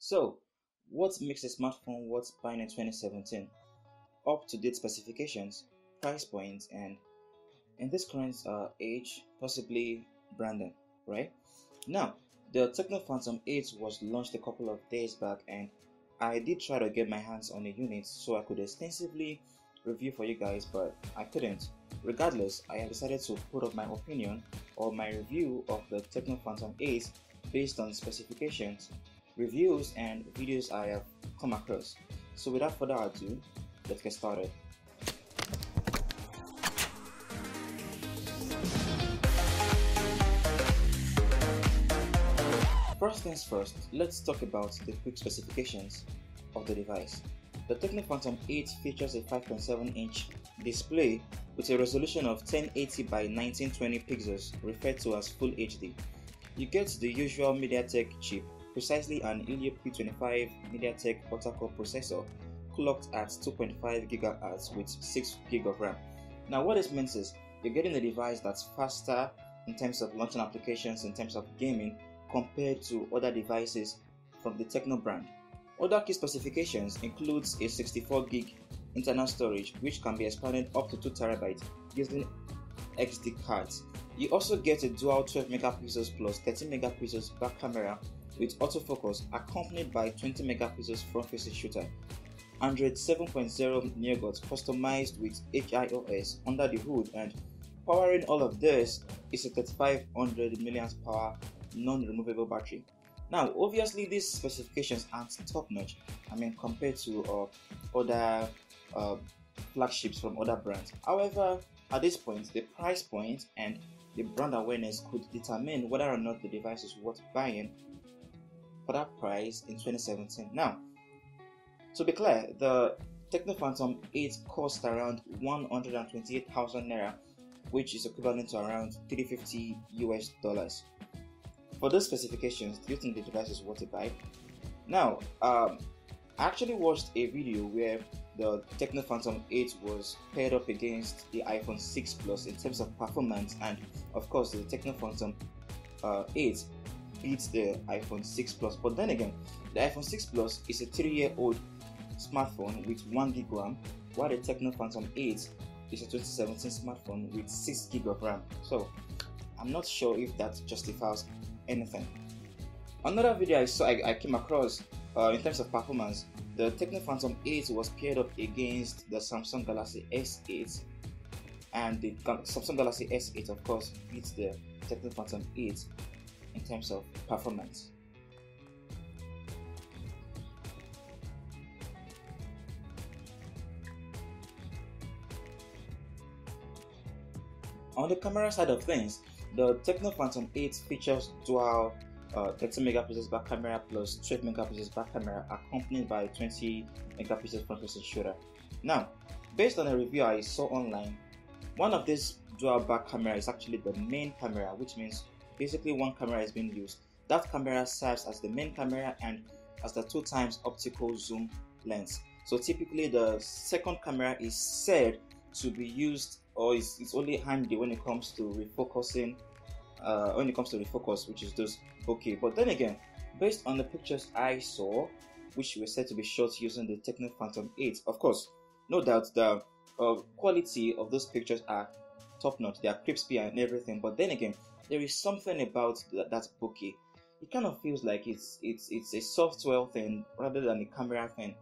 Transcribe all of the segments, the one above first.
So, what makes a smartphone worth buying in 2017? Up-to-date specifications, price points, and in this current age, possibly branding, right? Now, the Tecno Phantom 8 was launched a couple of days back, and I did try to get my hands on a unit so I could extensively review for you guys, but I couldn't. Regardless, I have decided to put up my opinion or my review of the Tecno Phantom 8 based on specifications, reviews, and videos I have come across. So without further ado, let's get started. First things first, let's talk about the quick specifications of the device. The Tecno Phantom 8 features a 5.7-inch display with a resolution of 1080 by 1920 pixels, referred to as Full HD. You get the usual MediaTek chip, precisely an Helio P25 MediaTek octa-core processor, clocked at 2.5 GHz with 6 GB of RAM. Now what this means is, you're getting a device that's faster in terms of launching applications, in terms of gaming, compared to other devices from the Tecno brand. Other key specifications includes a 64 GB internal storage, which can be expanded up to 2 TB using XD cards. You also get a dual 12 megapixels plus 13 megapixels back camera with autofocus, accompanied by 20 megapixels front-facing shooter. Android 7.0 Nougat customized with HIOS under the hood, and powering all of this is a 3500 mAh non-removable battery. Now, obviously, these specifications aren't top-notch. Compared to other flagships from other brands. However, at this point, the price point and the brand awareness could determine whether or not the device is worth buying for that price in 2017. Now, to be clear, the Tecno Phantom 8 cost around 128,000 naira, which is equivalent to around $350 US. For those specifications, do you think the device is worth a buy? Now, I actually watched a video where the Tecno Phantom 8 was paired up against the iPhone 6 Plus in terms of performance, and of course the Tecno Phantom 8 beats the iPhone 6 Plus. But then again, the iPhone 6 Plus is a 3-year-old smartphone with 1 GB RAM, while the Tecno Phantom 8 is a 2017 smartphone with 6 GB of RAM. So I'm not sure if that justifies anything. Another video I came across in terms of performance, the Tecno Phantom 8 was paired up against the Samsung Galaxy S8, and the Samsung Galaxy S8 of course beats the Tecno Phantom 8 in terms of performance. On the camera side of things, the Tecno Phantom 8 features dual 30 megapixels back camera plus 12 megapixels back camera, accompanied by 20 megapixels front-facing shooter. Now, based on a review I saw online, one of these dual back camera is actually the main camera, which means basically one camera is being used. That camera serves as the main camera and as the 2x optical zoom lens. So typically the second camera is said to be used, or it's only handy when it comes to refocusing, which is those bokeh. But then again, based on the pictures I saw, which were said to be shot using the Tecno Phantom 8, of course, no doubt the quality of those pictures are top notch, they are crispy and everything. But then again, there is something about that bokeh. It kind of feels like it's a software thing rather than a camera thing.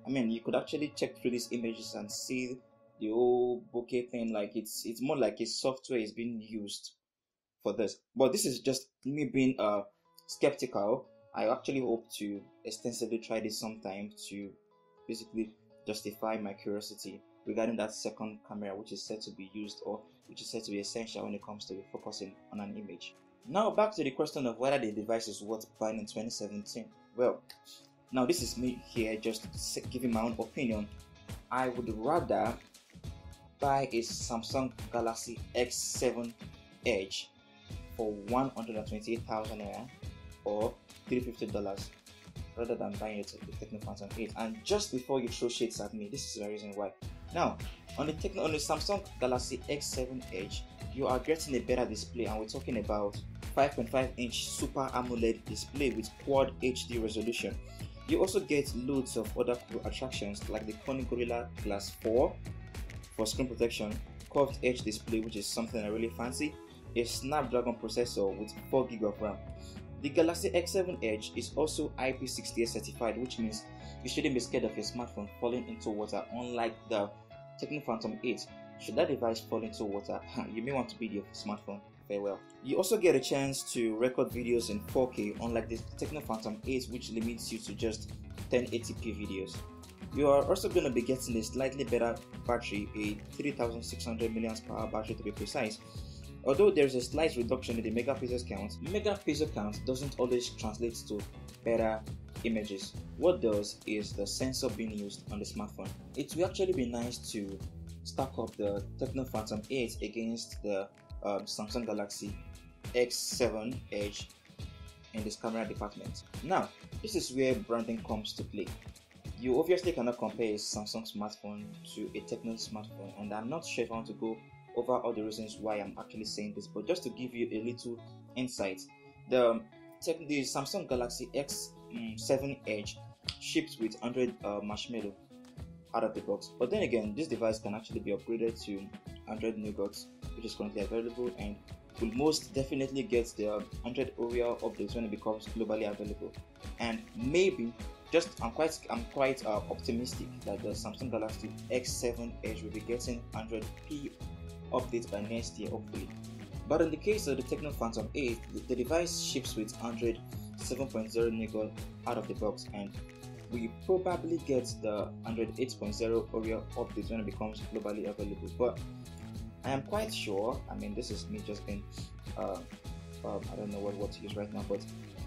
You could actually check through these images and see the whole bokeh thing, like it's more like a software is being used for this. But this is just me being skeptical. I actually hope to extensively try this sometime to basically justify my curiosity regarding that second camera, which is said to be used, or which is said to be essential when it comes to focusing on an image. Now back to the question of whether the device is worth buying in 2017. Well, now this is me here just giving my own opinion. I would rather buy a Samsung Galaxy S7 Edge for 128,000 naira or $350 rather than buying it at the Tecno Phantom 8. And just before you throw shades at me, this is the reason why. Now, on the Samsung Galaxy S7 Edge, you are getting a better display, and we're talking about 5.5-inch Super AMOLED display with Quad HD resolution. You also get loads of other cool attractions like the Corning Gorilla Glass 4 for screen protection, curved edge display, which is something I really fancy, a Snapdragon processor with 4GB of RAM. The Galaxy X7 Edge is also IP68 certified, which means you shouldn't be scared of your smartphone falling into water, unlike the Tecno Phantom 8. Should that device fall into water, you may want to beat your smartphone. Farewell. You also get a chance to record videos in 4K, unlike the Tecno Phantom 8, which limits you to just 1080p videos. You are also going to be getting a slightly better battery, a 3600 mAh battery to be precise. Although there is a slight reduction in the megapixel count doesn't always translate to better images. What does is the sensor being used on the smartphone. It will actually be nice to stack up the Tecno Phantom 8 against the Samsung Galaxy X7 Edge in this camera department. Now, this is where branding comes to play. You obviously cannot compare a Samsung smartphone to a Tecno smartphone, and I'm not sure if I want to go over all the reasons why I'm actually saying this, but just to give you a little insight, the Samsung Galaxy X7 Edge ships with 100 marshmallow out of the box, but then again, this device can actually be upgraded to 100 Nougat, which is currently available, and will most definitely get the 100 Oreo updates when it becomes globally available. And maybe, I'm quite optimistic that the Samsung Galaxy X7 Edge will be getting 100p updates by next year, hopefully. But in the case of the Tecno Phantom 8, the device ships with 100 7.0 Nougat out of the box, and we probably get the 108.0 Oreo updates when it becomes globally available. But I am quite sure, I mean, this is me just being I don't know what to use right now, but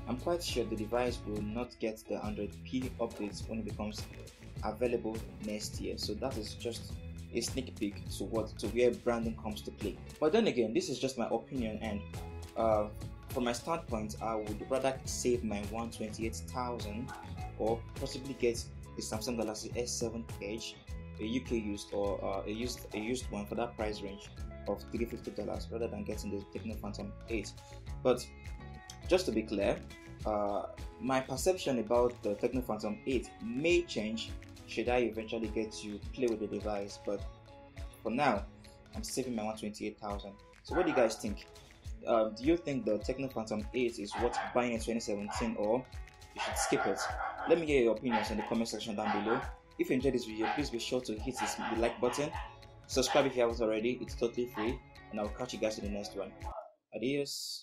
I'm quite sure the device will not get the 100p updates when it becomes available next year. So that is just a sneak peek to where branding comes to play. But then again, this is just my opinion, and from my standpoint, I would rather save my 128,000 or possibly get a Samsung Galaxy S7 Edge, a UK used or a used one for that price range of $350 rather than getting the Tecno Phantom 8. But just to be clear, my perception about the Tecno Phantom 8 may change should I eventually get to play with the device, but for now, I'm saving my 128,000. So what do you guys think? Do you think the Tecno Phantom 8 is worth buying in 2017, or you should skip it? Let me hear your opinions in the comment section down below. If you enjoyed this video, please be sure to hit the like button. Subscribe if you haven't already, it's totally free, and I'll catch you guys in the next one. Adios.